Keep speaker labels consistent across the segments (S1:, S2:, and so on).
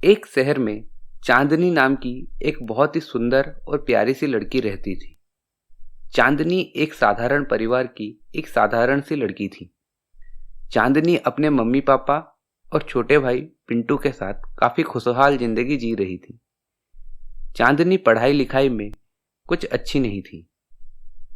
S1: एक शहर में चांदनी नाम की एक बहुत ही सुंदर और प्यारी सी लड़की रहती थी। चांदनी एक साधारण परिवार की एक साधारण सी लड़की थी। चांदनी अपने मम्मी पापा और छोटे भाई पिंटू के साथ काफी खुशहाल जिंदगी जी रही थी। चांदनी पढ़ाई लिखाई में कुछ अच्छी नहीं थी,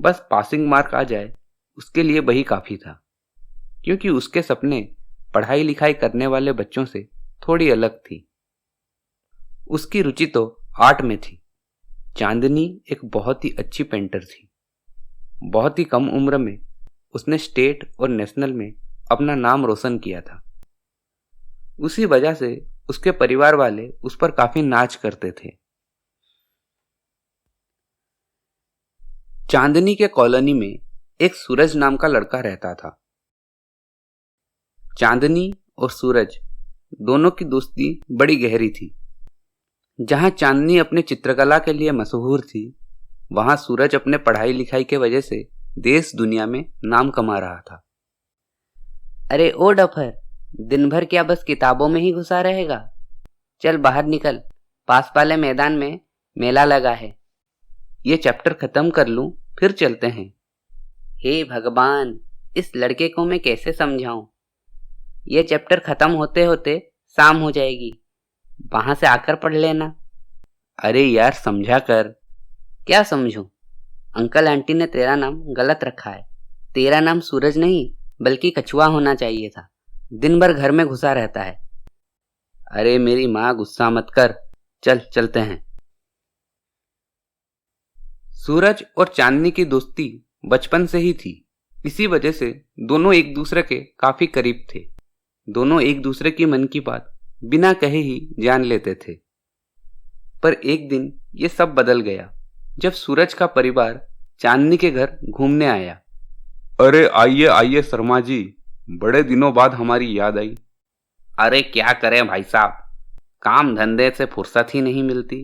S1: बस पासिंग मार्क आ जाए उसके लिए वही काफी था, क्योंकि उसके सपने पढ़ाई लिखाई करने वाले बच्चों से थोड़ी अलग थी। उसकी रुचि तो आर्ट में थी। चांदनी एक बहुत ही अच्छी पेंटर थी। बहुत ही कम उम्र में उसने स्टेट और नेशनल में अपना नाम रोशन किया था। उसी वजह से उसके परिवार वाले उस पर काफी नाच करते थे। चांदनी के कॉलोनी में एक सूरज नाम का लड़का रहता था। चांदनी और सूरज दोनों की दोस्ती बड़ी गहरी थी। जहां चांदनी अपने चित्रकला के लिए मशहूर थी, वहां सूरज अपने पढ़ाई लिखाई के वजह से देश दुनिया में नाम कमा रहा था।
S2: अरे ओ डफर, दिन भर क्या बस किताबों में ही घुसा रहेगा? चल बाहर निकल, पास वाले मैदान में मेला लगा है।
S1: ये चैप्टर खत्म कर लूं फिर चलते हैं।
S2: हे भगवान, इस लड़के को मैं कैसे समझाऊं? ये चैप्टर खत्म होते होते शाम हो जाएगी, वहां से आकर पढ़ लेना।
S1: अरे यार समझा कर।
S2: क्या समझूं? अंकल आंटी ने तेरा नाम गलत रखा है। तेरा नाम सूरज नहीं बल्कि कछुआ होना चाहिए था। दिन भर घर में घुसा रहता है।
S1: अरे मेरी माँ, गुस्सा मत कर, चल चलते हैं। सूरज और चांदनी की दोस्ती बचपन से ही थी। इसी वजह से दोनों एक दूसरे के काफी करीब थे। दोनों एक दूसरे की मन की बात बिना कहे ही जान लेते थे। पर एक दिन ये सब बदल गया जब सूरज का परिवार चांदनी के घर घूमने आया।
S3: अरे आइए आइए शर्मा जी, बड़े दिनों बाद हमारी याद आई।
S1: अरे क्या करें भाई साहब, काम धंधे से फुर्सत ही नहीं मिलती।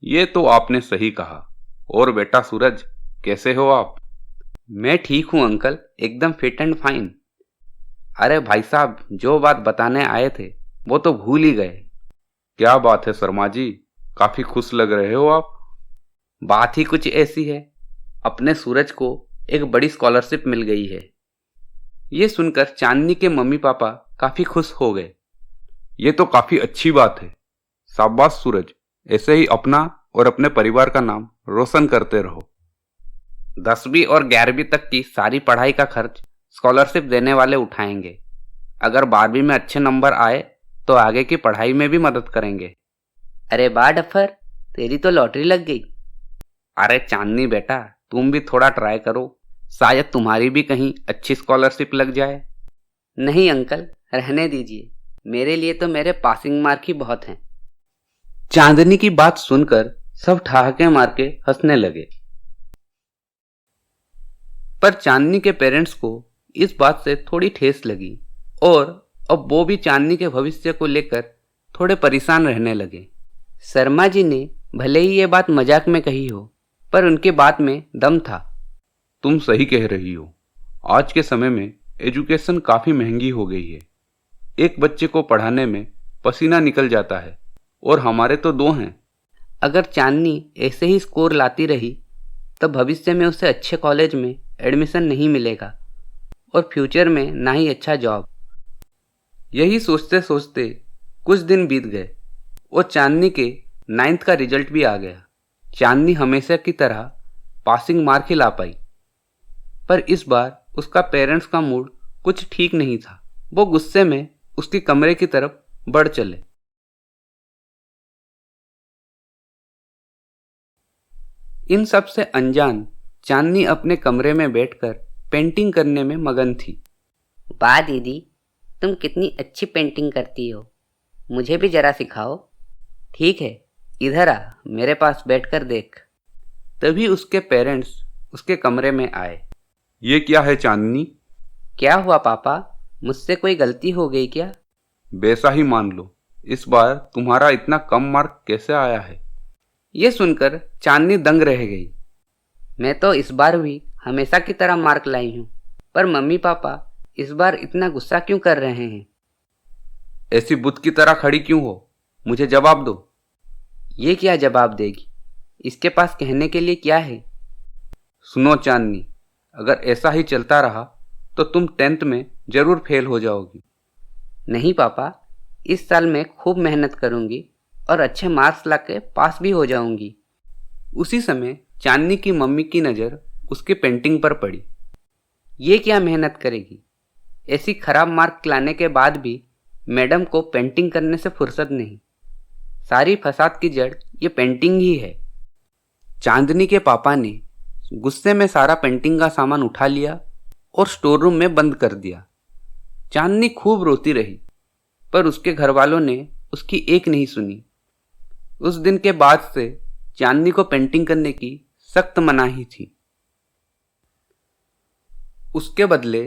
S3: ये तो आपने सही कहा। और बेटा सूरज, कैसे हो आप?
S1: मैं ठीक हूं अंकल, एकदम फिट एंड फाइन। अरे भाई साहब, जो बात बताने आए थे वो तो भूल ही गए।
S3: क्या बात है शर्मा जी, काफी खुश लग रहे हो आप।
S1: बात ही कुछ ऐसी है, अपने सूरज को एक बड़ी स्कॉलरशिप मिल गई है। ये सुनकर चांदनी के मम्मी पापा काफी खुश हो गए।
S3: ये तो काफी अच्छी बात है। शाबाश सूरज, ऐसे ही अपना और अपने परिवार का नाम रोशन करते रहो।
S1: 10वीं और 11वीं तक की सारी पढ़ाई का खर्च स्कॉलरशिप देने वाले उठाएंगे। अगर 12वीं में अच्छे नंबर आए तो आगे की पढ़ाई में भी मदद करेंगे।
S2: अरे वाह डफर, तेरी तो लॉटरी लग गई।
S1: अरे चांदनी बेटा, तुम भी थोड़ा ट्राई करो, शायद तुम्हारी भी कहीं अच्छी स्कॉलरशिप लग जाए।
S2: नहीं अंकल, रहने दीजिए। मेरे लिए तो मेरे पासिंग मार्क ही बहुत हैं।
S1: चांदनी की बात सुनकर सब ठहाके मार के हंसने लगे। पर चांदनी के पेरेंट्स को इस बात से थोड़ी ठेस लगी और अब वो भी चांदनी के भविष्य को लेकर थोड़े परेशान रहने लगे।
S2: शर्मा जी ने भले ही ये बात मजाक में कही हो, पर उनके बात में दम था।
S3: तुम सही कह रही हो। आज के समय में एजुकेशन काफी महंगी हो गई है। एक बच्चे को पढ़ाने में पसीना निकल जाता है, और हमारे तो 2 हैं।
S2: अगर चांदनी ऐसे ही स्कोर लाती रही तो भविष्य में उसे अच्छे कॉलेज में एडमिशन नहीं मिलेगा और फ्यूचर में ना ही अच्छा जॉब।
S1: यही सोचते सोचते कुछ दिन बीत गए और चांदनी के 9th का रिजल्ट भी आ गया। चांदनी हमेशा की तरह पासिंग मार्क ही ला पाई, पर इस बार उसका पेरेंट्स का मूड कुछ ठीक नहीं था। वो गुस्से में उसके कमरे की तरफ बढ़ चले। इन सब से अनजान चांदनी अपने कमरे में बैठकर पेंटिंग करने में मगन थी।
S2: वाह दीदी, तुम कितनी अच्छी पेंटिंग करती हो, मुझे भी जरा सिखाओ। ठीक है, इधर आ, मेरे पास बैठकर देख।
S1: तभी उसके पेरेंट्स उसके कमरे में आए।
S3: ये क्या है चांदनी?
S2: क्या हुआ पापा, मुझसे कोई गलती हो गई क्या?
S3: वैसा ही मान लो। इस बार तुम्हारा इतना कम मार्क कैसे आया है?
S1: ये सुनकर चांदनी दंग रह गई।
S2: मैं तो इस बार भी हमेशा की तरह मार्क लाई हूँ, पर मम्मी पापा इस बार इतना गुस्सा क्यों कर रहे हैं?
S3: ऐसी बुत की तरह खड़ी क्यों हो?
S1: मुझे जवाब दो।
S2: ये क्या जवाब देगी? इसके पास कहने के लिए क्या है?
S1: सुनो चांदनी, अगर ऐसा ही चलता रहा तो तुम 10th में जरूर फेल हो जाओगी।
S2: नहीं पापा, इस साल मैं खूब मेहनत करूंगी और अच्छे मार्क्स लाके पास भी हो जाऊंगी।
S1: उसी समय चांदनी की मम्मी की नज़र उसके पेंटिंग पर पड़ी।
S2: ये क्या मेहनत करेगी? ऐसी खराब मार्क लाने के बाद भी मैडम को पेंटिंग करने से फुर्सत नहीं। सारी फसाद की जड़ ये पेंटिंग ही है।
S1: चांदनी के पापा ने गुस्से में सारा पेंटिंग का सामान उठा लिया और स्टोर रूम में बंद कर दिया। चांदनी खूब रोती रही, पर उसके घर वालों ने उसकी एक नहीं सुनी। उस दिन के बाद से चांदनी को पेंटिंग करने की सख्त मनाही थी। उसके बदले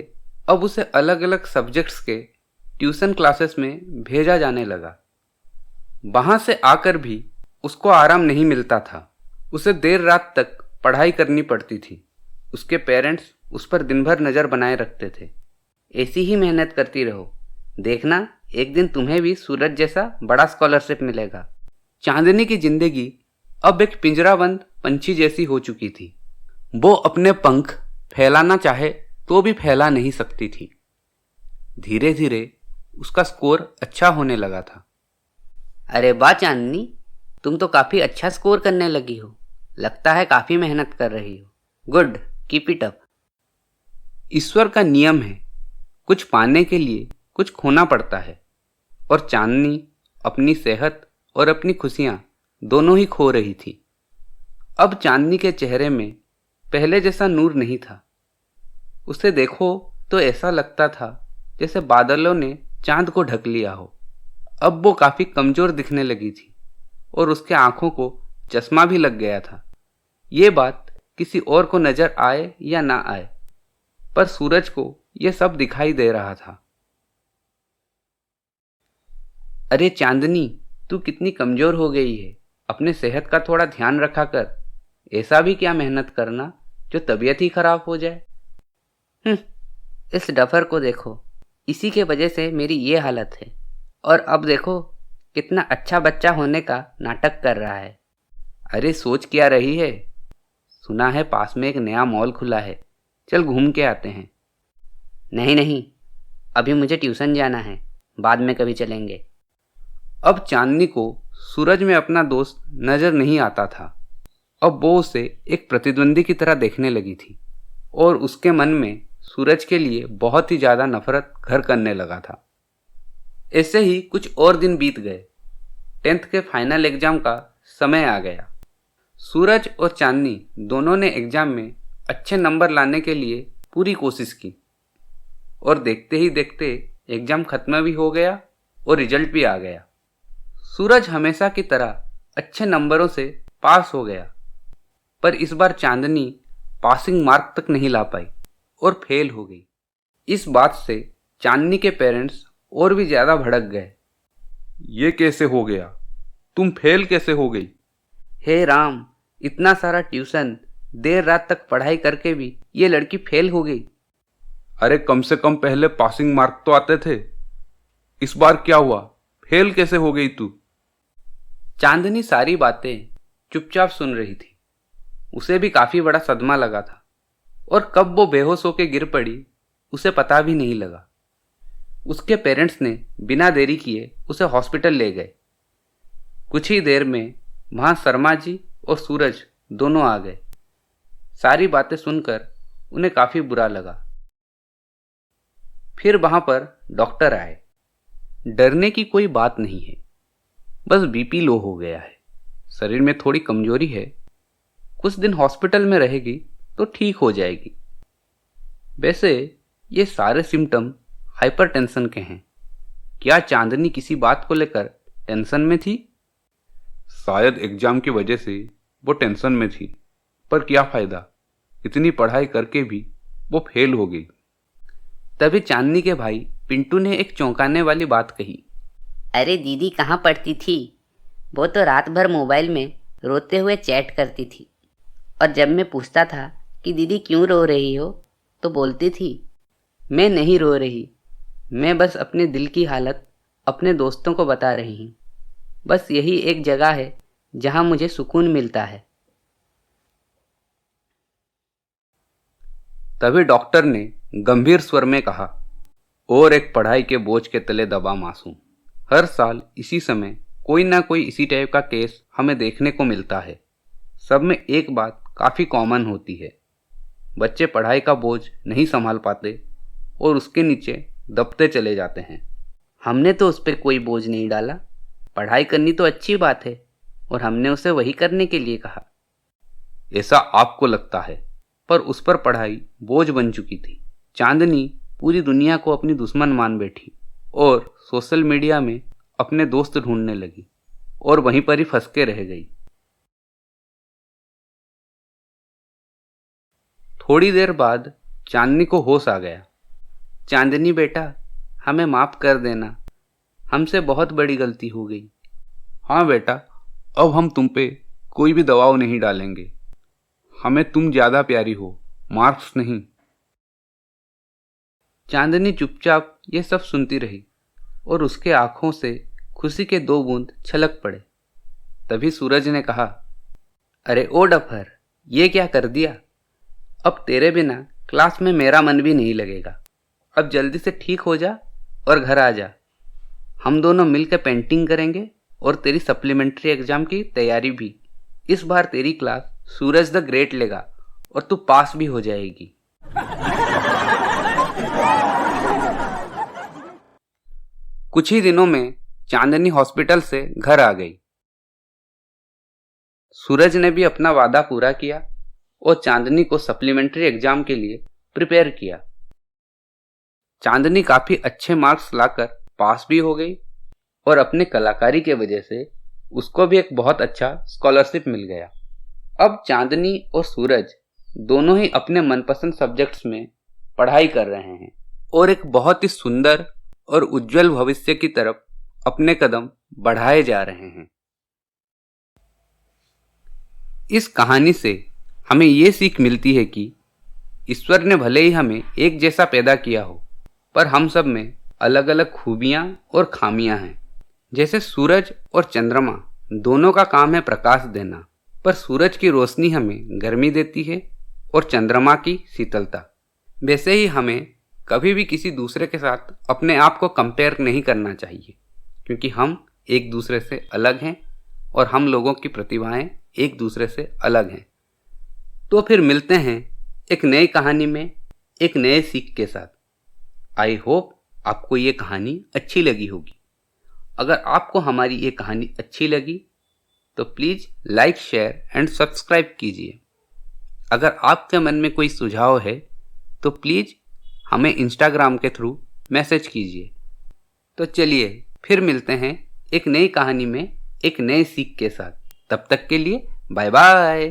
S1: अब उसे अलग अलग सब्जेक्ट्स के ट्यूशन क्लासेस में भेजा जाने लगा। वहां से आकर भी उसको आराम नहीं मिलता था। उसे देर रात तक पढ़ाई करनी पड़ती थी। उसके पेरेंट्स उस पर दिन भर नज़र बनाए रखते थे।
S2: ऐसी ही मेहनत करती रहो, देखना एक दिन तुम्हें भी सूरज जैसा बड़ा स्कॉलरशिप मिलेगा।
S1: चांदनी की जिंदगी अब एक पिंजराबंद पंछी जैसी हो चुकी थी। वो अपने पंख फैलाना चाहे तो भी फैला नहीं सकती थी। धीरे धीरे उसका स्कोर अच्छा होने लगा था।
S2: अरे वाह चांदनी, तुम तो काफ़ी अच्छा स्कोर करने लगी हो। लगता है काफ़ी मेहनत कर रही हो। Good, keep it up.
S1: ईश्वर का नियम है, कुछ पाने के लिए कुछ खोना पड़ता है। और चांदनी अपनी सेहत और अपनी खुशियां दोनों ही खो रही थी। अब चांदनी के चेहरे में पहले जैसा नूर नहीं था। उसे देखो तो ऐसा लगता था जैसे बादलों ने चांद को ढक लिया हो। अब वो काफ़ी कमज़ोर दिखने लगी थी और उसके आंखों को चश्मा भी लग गया था। ये बात किसी और को नज़र आए या ना आए, पर सूरज को यह सब दिखाई दे रहा था। अरे चांदनी, तू कितनी कमज़ोर हो गई है। अपने सेहत का थोड़ा ध्यान रखा कर। ऐसा भी क्या मेहनत करना जो तबीयत ही खराब हो जाए।
S2: इस डफर को देखो, इसी के वजह से मेरी ये हालत है। और अब देखो कितना अच्छा बच्चा होने का नाटक कर रहा है।
S1: अरे सोच क्या रही है? सुना है पास में एक नया मॉल खुला है, चल घूम के आते हैं।
S2: नहीं नहीं, अभी मुझे ट्यूशन जाना है, बाद में कभी चलेंगे।
S1: अब चांदनी को सूरज में अपना दोस्त नजर नहीं आता था। अब वो उसे एक प्रतिद्वंदी की तरह देखने लगी थी और उसके मन में सूरज के लिए बहुत ही ज़्यादा नफरत घर करने लगा था। ऐसे ही कुछ और दिन बीत गए। 10th के फाइनल एग्जाम का समय आ गया। सूरज और चांदनी दोनों ने एग्जाम में अच्छे नंबर लाने के लिए पूरी कोशिश की और देखते ही देखते एग्जाम खत्म भी हो गया और रिजल्ट भी आ गया। सूरज हमेशा की तरह अच्छे नंबरों से पास हो गया, पर इस बार चांदनी पासिंग मार्क तक नहीं ला पाई और फेल हो गई। इस बात से चांदनी के पेरेंट्स और भी ज़्यादा भड़क गए।
S3: ये कैसे हो गया? तुम फेल कैसे हो गई?
S2: हे राम, इतना सारा ट्यूशन, देर रात तक पढ़ाई करके भी ये लड़की फेल हो गई।
S3: अरे कम से कम पहले पासिंग मार्क तो आते थे। इस बार क्या हुआ? फेल कैसे हो गई तू?
S1: चांदनी सारी बातें चुपचाप सुन रही थी। उसे भी काफ़ी बड़ा सदमा लगा था और कब वो बेहोश होकर गिर पड़ी उसे पता भी नहीं लगा। उसके पेरेंट्स ने बिना देरी किए उसे हॉस्पिटल ले गए। कुछ ही देर में वहाँ शर्मा जी और सूरज दोनों आ गए। सारी बातें सुनकर उन्हें काफ़ी बुरा लगा। फिर वहाँ पर डॉक्टर आए। डरने की कोई बात नहीं है, बस बीपी लो हो गया है, शरीर में थोड़ी कमजोरी है, कुछ दिन हॉस्पिटल में रहेगी तो ठीक हो जाएगी। वैसे ये सारे सिम्टम हाइपरटेंशन के हैं। क्या चांदनी किसी बात को लेकर टेंशन में थी?
S3: शायद एग्जाम की वजह से वो टेंशन में थी, पर क्या फ़ायदा, इतनी पढ़ाई करके भी वो फेल हो गई।
S1: तभी चांदनी के भाई पिंटू ने एक चौंकाने वाली बात कही।
S2: अरे दीदी कहाँ पढ़ती थी? वो तो रात भर मोबाइल में रोते हुए चैट करती थी, और जब मैं पूछता था कि दीदी क्यों रो रही हो तो बोलती थी, मैं नहीं रो रही, मैं बस अपने दिल की हालत अपने दोस्तों को बता रही हूँ। बस यही एक जगह है जहां मुझे सुकून मिलता है।
S1: तभी डॉक्टर ने गंभीर स्वर में कहा, और एक पढ़ाई के बोझ के तले दबा मासूम। हर साल इसी समय कोई ना कोई इसी टाइप का केस हमें देखने को मिलता है। सब में एक बात काफ़ी कॉमन होती है, बच्चे पढ़ाई का बोझ नहीं संभाल पाते और उसके नीचे दबते चले जाते हैं।
S2: हमने तो उस पर कोई बोझ नहीं डाला। पढ़ाई करनी तो अच्छी बात है और हमने उसे वही करने के लिए कहा।
S1: ऐसा आपको लगता है, पर उस पर पढ़ाई बोझ बन चुकी थी। चांदनी पूरी दुनिया को अपनी दुश्मन मान बैठी और सोशल मीडिया में अपने दोस्त ढूंढने लगी और वहीं पर ही फंस के रह गई। थोड़ी देर बाद चांदनी को होश आ गया। चांदनी बेटा, हमें माफ़ कर देना, हमसे बहुत बड़ी गलती हो गई।
S3: हाँ बेटा, अब हम तुम पे कोई भी दबाव नहीं डालेंगे। हमें तुम ज़्यादा प्यारी हो, मार्क्स नहीं।
S1: चांदनी चुपचाप ये सब सुनती रही और उसके आंखों से खुशी के 2 बूंद छलक पड़े। तभी सूरज ने कहा, अरे ओ डफर, ये क्या कर दिया? अब तेरे बिना क्लास में मेरा मन भी नहीं लगेगा। अब जल्दी से ठीक हो जा और घर आ जा। हम दोनों मिलकर पेंटिंग करेंगे और तेरी सप्लीमेंट्री एग्जाम की तैयारी भी। इस बार तेरी क्लास सूरज द ग्रेट लेगा और तू पास भी हो जाएगी। कुछ ही दिनों में चांदनी हॉस्पिटल से घर आ गई। सूरज ने भी अपना वादा पूरा किया और चांदनी को सप्लीमेंट्री एग्जाम के लिए प्रिपेयर किया। चांदनी काफी अच्छे मार्क्स लाकर पास भी हो गई और अपने कलाकारी के वजह से उसको भी एक बहुत अच्छा स्कॉलरशिप मिल गया। अब चांदनी और सूरज दोनों ही अपने मनपसंद सब्जेक्ट्स में पढ़ाई कर रहे हैं और एक बहुत ही सुंदर और उज्जवल भविष्य की तरफ अपने कदम बढ़ाए जा रहे हैं। इस कहानी से हमें ये सीख मिलती है कि ईश्वर ने भले ही हमें एक जैसा पैदा किया हो, पर हम सब में अलग अलग खूबियां और खामियां हैं। जैसे सूरज और चंद्रमा दोनों का काम है प्रकाश देना, पर सूरज की रोशनी हमें गर्मी देती है और चंद्रमा की शीतलता। वैसे ही हमें कभी भी किसी दूसरे के साथ अपने आप को कंपेयर नहीं करना चाहिए, क्योंकि हम एक दूसरे से अलग हैं और हम लोगों की प्रतिभाएं एक दूसरे से अलग हैं। तो फिर मिलते हैं एक नई कहानी में एक नए सीख के साथ। आई होप आपको ये कहानी अच्छी लगी होगी। अगर आपको हमारी ये कहानी अच्छी लगी तो please like, share and subscribe कीजिए। अगर आपके मन में कोई सुझाव है तो प्लीज़ हमें इंस्टाग्राम के थ्रू मैसेज कीजिए। तो चलिए फिर मिलते हैं एक नई कहानी में एक नए सीख के साथ। तब तक के लिए बाय बाय।